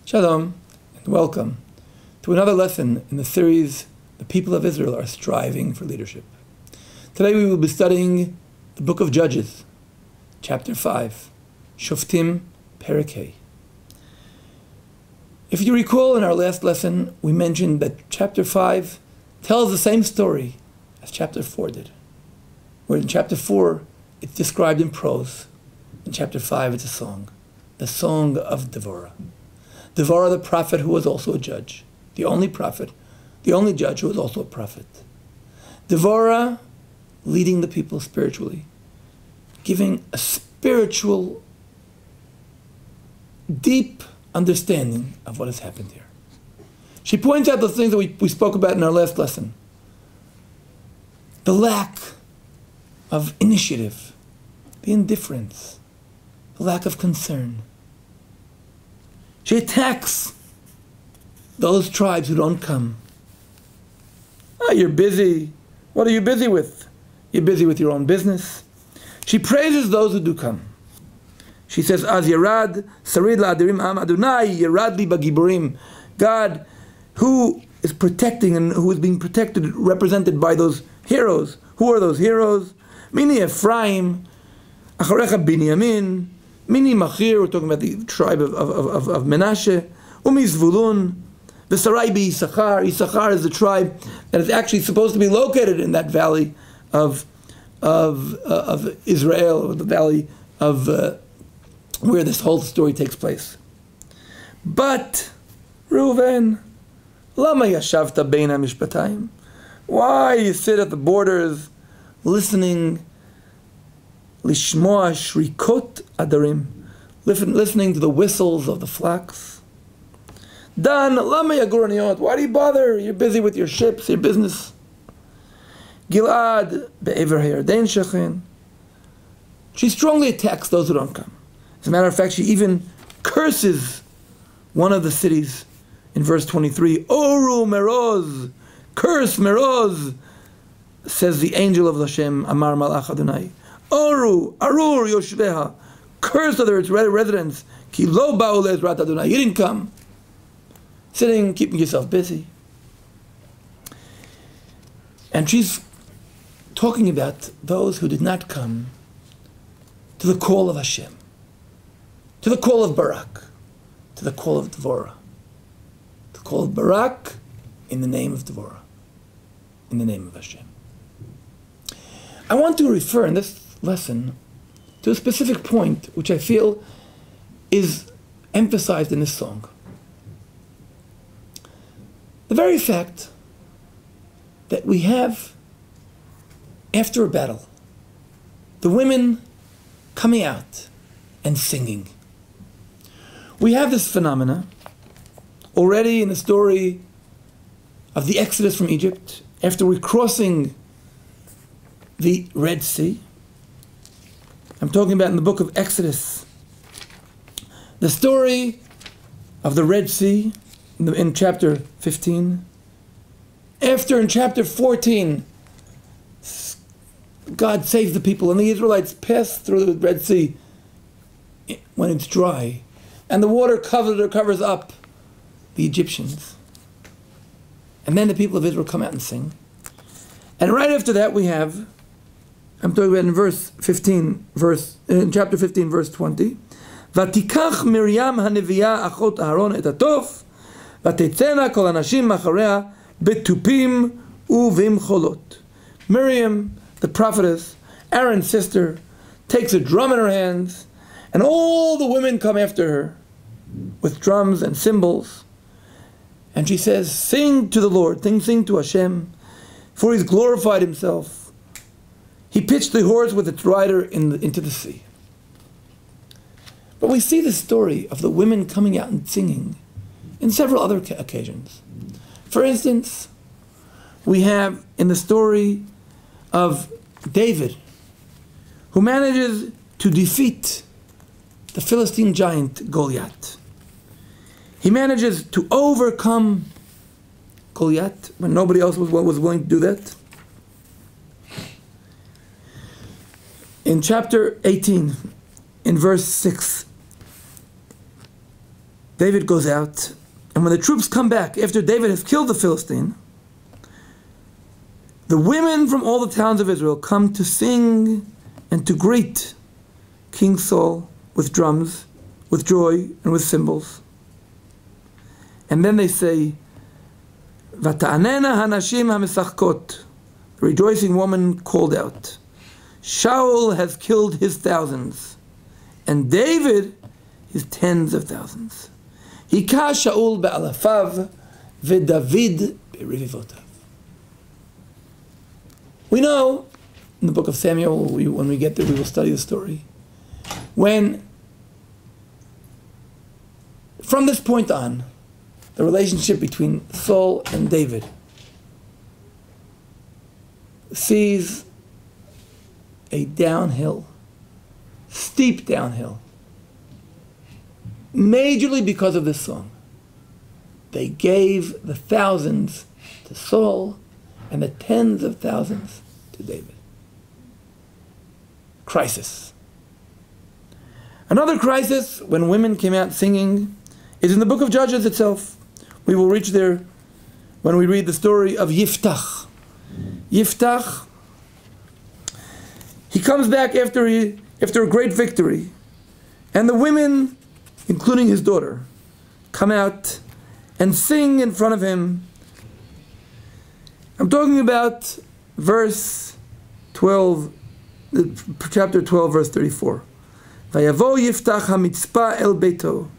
Shalom, and welcome to another lesson in the series, The People of Israel Are Striving for Leadership. Today we will be studying the book of Judges, chapter 5, Shoftim Perek. If you recall, in our last lesson, we mentioned that chapter 5 tells the same story as chapter 4 did. Where in chapter 4, it's described in prose. In chapter 5, it's a song. The song of Devorah. Devorah, the prophet who was also a judge. The only prophet, the only judge who was also a prophet. Devorah leading the people spiritually, giving a spiritual, deep understanding of what has happened here. She points out the things that we spoke about in our last lesson. The lack of initiative, the indifference, the lack of concern. She attacks those tribes who don't come. Oh, you're busy. What are you busy with? You're busy with your own business. She praises those who do come. She says, Az Yerad, Sarid La'adirim Am Adonai, Yerad Li Bagiborim. God, who is protecting and who is being protected, represented by those heroes. Who are those heroes? Mini Ephraim, Acharecha Binyamin, Mini Machir, we're talking about the tribe of Menashe, Umi Zvulun, the Sarai Bi Yisachar. Yisachar is the tribe that is actually supposed to be located in that valley of Israel, or the valley of where this whole story takes place. But Reuven, Lama Yashavta Beina Mishpatayim. Why you sit at the borders listening Lishmoa Shrikot Adarim, listening to the whistles of the flocks. Dan Lama Yaguraniot, why do you bother? You're busy with your ships, your business. Gilad Be'ever Hayarden Shechin. She strongly attacks those who don't come. As a matter of fact, she even curses one of the cities in verse 23. Oru Meroz, curse Meroz, says the angel of Hashem, Amar Malach Adonai. Oru, Arur Yoshveha, curse other its residents. Ki lo ba'u le'ezrat Adonai. You didn't come. Sitting, keeping yourself busy. And she's talking about those who did not come to the call of Hashem, to the call of Barak, to the call of Devorah. The call of Barak in the name of Devorah, in the name of Hashem. I want to refer in this lesson to a specific point which I feel is emphasized in this song. The very fact that we have, after a battle, the women coming out and singing. We have this phenomena already in the story of the Exodus from Egypt, after recrossing the Red Sea. I'm talking about in the book of Exodus, the story of the Red Sea in chapter 15. After in chapter 14, God saves the people and the Israelites pass through the Red Sea when it's dry, and the water covers up the Egyptians. And then the people of Israel come out and sing. And right after that we have, I'm talking about in chapter 15, verse 20. Vatikach Miriam haneviyah achot Aharon et atov, vatetzena kol hanashim machareha betupim uvimcholot. Miriam, the prophetess, Aaron's sister, takes a drum in her hands, and all the women come after her with drums and cymbals. And she says, sing to the Lord, sing to Hashem, for He's glorified Himself. He pitched the horse with its rider into the sea. But we see the story of the women coming out and singing in several other occasions. For instance, we have in the story of David, who manages to defeat the Philistine giant Goliath. He manages to overcome Goliath when nobody else was willing to do that. In chapter 18, in verse 6, David goes out, and when the troops come back after David has killed the Philistine, the women from all the towns of Israel come to sing and to greet King Saul with drums, with joy, and with cymbals. And then they say, "Vata'anena hanashim hamesachkot." The rejoicing woman called out, "Shaul has killed his thousands, and David his tens of thousands. Hika Shaul be'alafav, ve'David be'revivotav." We know, in the book of Samuel, when we get there, we will study the story. When, from this point on, the relationship between Saul and David sees a downhill, steep downhill, majorly because of this song. They gave the thousands to Saul and the tens of thousands to David. Crisis. Another crisis, when women came out singing, is in the book of Judges itself. We will reach there when we read the story of Yiftach. Yiftach, he comes back after a great victory, and the women, including his daughter, come out and sing in front of him. I'm talking about verse 12, chapter 12, verse 34. Vayavo Yiftach hamitzpa el beito,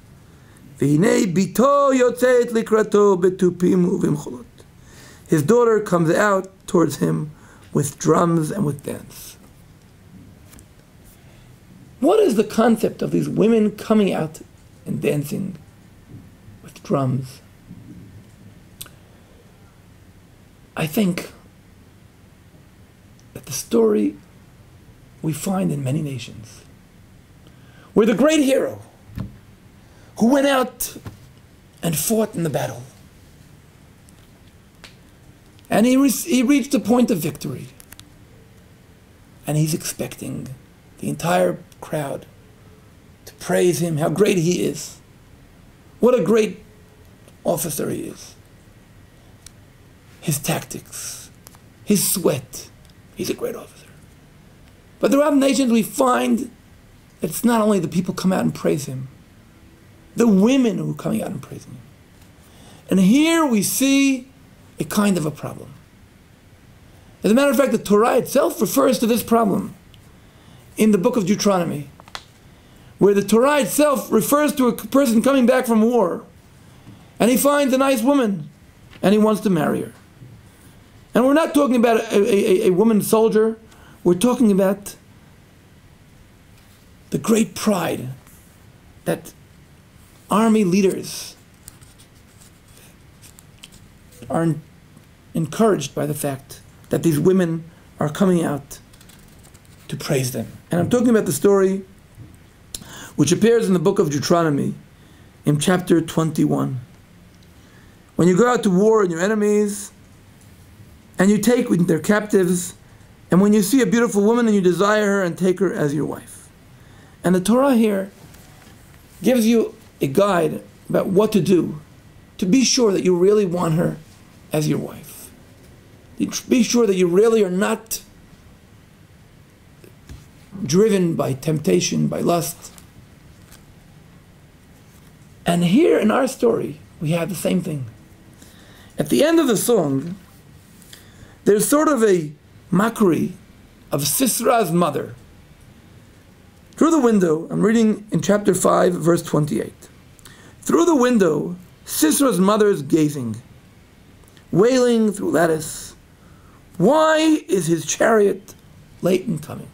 v'hinei bito yotzeit likrato betupim uvimcholot. His daughter comes out towards him with drums and with dance. What is the concept of these women coming out and dancing with drums? I think that the story we find in many nations, where the great hero who went out and fought in the battle, and he reached a point of victory, and he's expecting the entire crowd to praise him, how great he is, what a great officer he is, his tactics, his sweat, he's a great officer. But throughout nations we find that it's not only the people come out and praise him, the women who are coming out and praising him. And here we see a kind of a problem. As a matter of fact, the Torah itself refers to this problem in the book of Deuteronomy, where the Torah itself refers to a person coming back from war, and he finds a nice woman, and he wants to marry her. And we're not talking about a woman soldier, we're talking about the great pride that army leaders are encouraged by the fact that these women are coming out to praise them. And I'm talking about the story which appears in the book of Deuteronomy in chapter 21. When you go out to war and your enemies, and you take their captives, and when you see a beautiful woman and you desire her and take her as your wife. And the Torah here gives you a guide about what to do to be sure that you really want her as your wife. Be sure that you really are not driven by temptation, by lust. And here in our story, we have the same thing. At the end of the song, there's sort of a mockery of Sisera's mother. Through the window, I'm reading in chapter 5, verse 28. Through the window, Sisera's mother is gazing, wailing through lattice. Why is his chariot late in coming?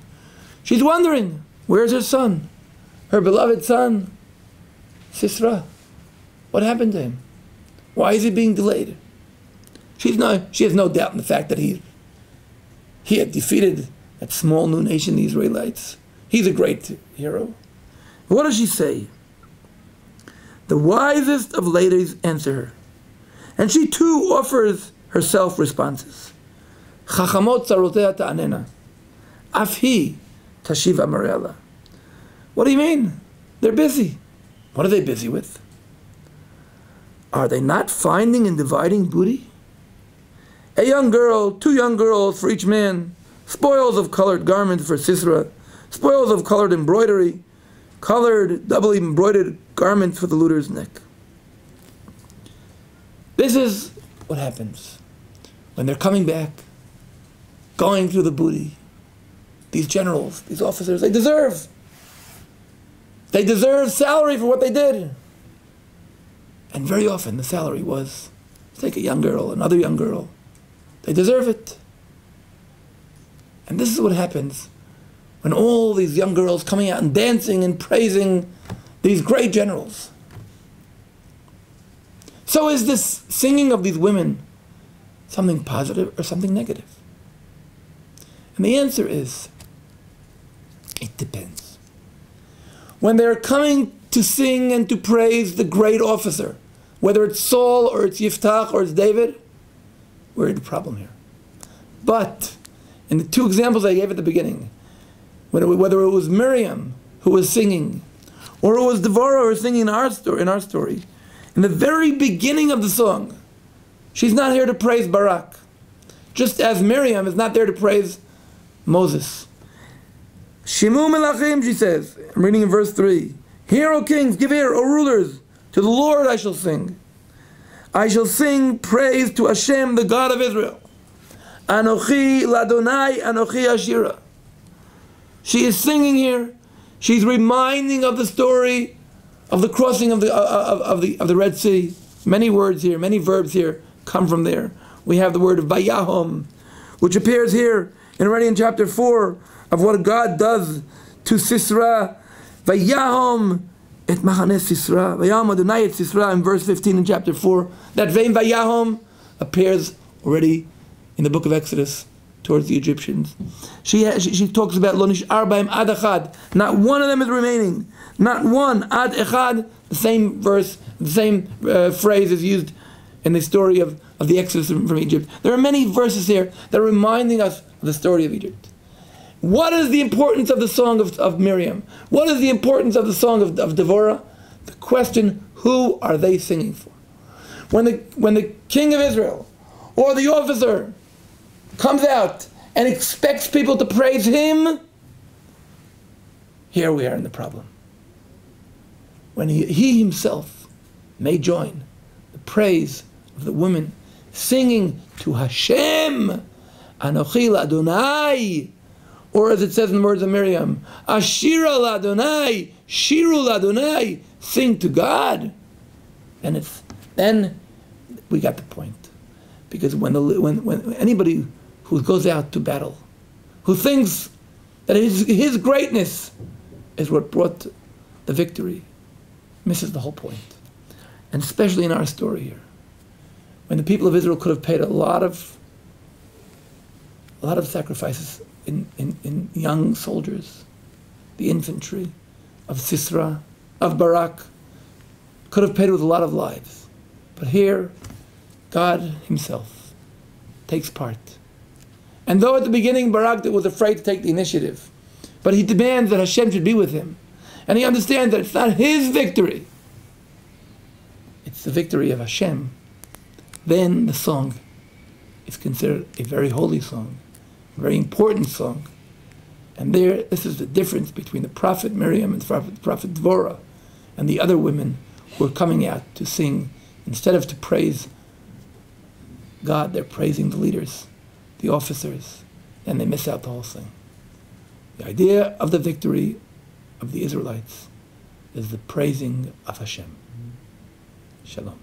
She's wondering, where's her son? Her beloved son, Sisera. What happened to him? Why is he being delayed? She has no doubt in the fact that he had defeated that small new nation, the Israelites. He's a great hero. What does she say? The wisest of ladies answer her, and she too offers herself responses. Chachamot tzarotea ta'anena, af hi tashiv amarela. What do you mean? They're busy. What are they busy with? Are they not finding and dividing booty? A young girl, 2 young girls for each man, spoils of colored garments for Sisera, spoils of colored embroidery, colored, doubly embroidered garments for the looter's neck. This is what happens when they're coming back, going through the booty. These generals, these officers, they deserve salary for what they did. And very often the salary was, take a young girl, another young girl. They deserve it. And this is what happens when all these young girls coming out and dancing and praising these great generals. So is this singing of these women something positive or something negative? And the answer is, it depends. When they're coming to sing and to praise the great officer, whether it's Saul or it's Yiftach or it's David, we're in the problem here. But in the 2 examples I gave at the beginning, whether it was Miriam who was singing, or it was Devorah who was singing in our story, in the very beginning of the song, she's not here to praise Barak, just as Miriam is not there to praise Moses. Shimu Melachim, she says, I'm reading in verse 3, Hear, O kings, give ear, O rulers, to the Lord I shall sing. I shall sing praise to Hashem, the God of Israel. Anochi Ladonai, Anochi Ashira. She is singing here. She's reminding of the story of the crossing of the Red Sea. Many words here, many verbs here come from there. We have the word of Vayahom, which appears here already in chapter 4 of what God does to Sisera. Vayahom et Machane Sisera. Vayahom Adonai et Sisera in verse 15 in chapter 4. That vein Vayahom appears already in the book of Exodus towards the Egyptians. She talks about Lo nish'ar b'hem ad echad. Not one of them is remaining. Not one. Ad echad. The same verse, the same phrase is used in the story of the Exodus from Egypt. There are many verses here that are reminding us of the story of Egypt. What is the importance of the song of Miriam? What is the importance of the song of Devorah? The question, who are they singing for? When the king of Israel or the officer comes out and expects people to praise him, here we are in the problem. When he himself may join the praise of the women singing to Hashem, Anochi Ladonai, or as it says in the words of Miriam, Ashira Ladonai, Shiru Ladonai, sing to God. Then we got the point. Because when anybody who goes out to battle, who thinks that his greatness is what brought the victory, misses the whole point. And especially in our story here, when the people of Israel could have paid a lot of sacrifices in young soldiers, the infantry of Sisera, of Barak, could have paid with a lot of lives. But here, God himself takes part. And though at the beginning Barak was afraid to take the initiative, but he demands that Hashem should be with him. And he understands that it's not his victory, it's the victory of Hashem. Then the song is considered a very holy song, a very important song. And this is the difference between the prophet Miriam and the prophet Devorah and the other women who are coming out to sing. Instead of to praise God, they're praising the leaders, the officers, and they miss out the whole thing. The idea of the victory of the Israelites is the praising of Hashem. Shalom.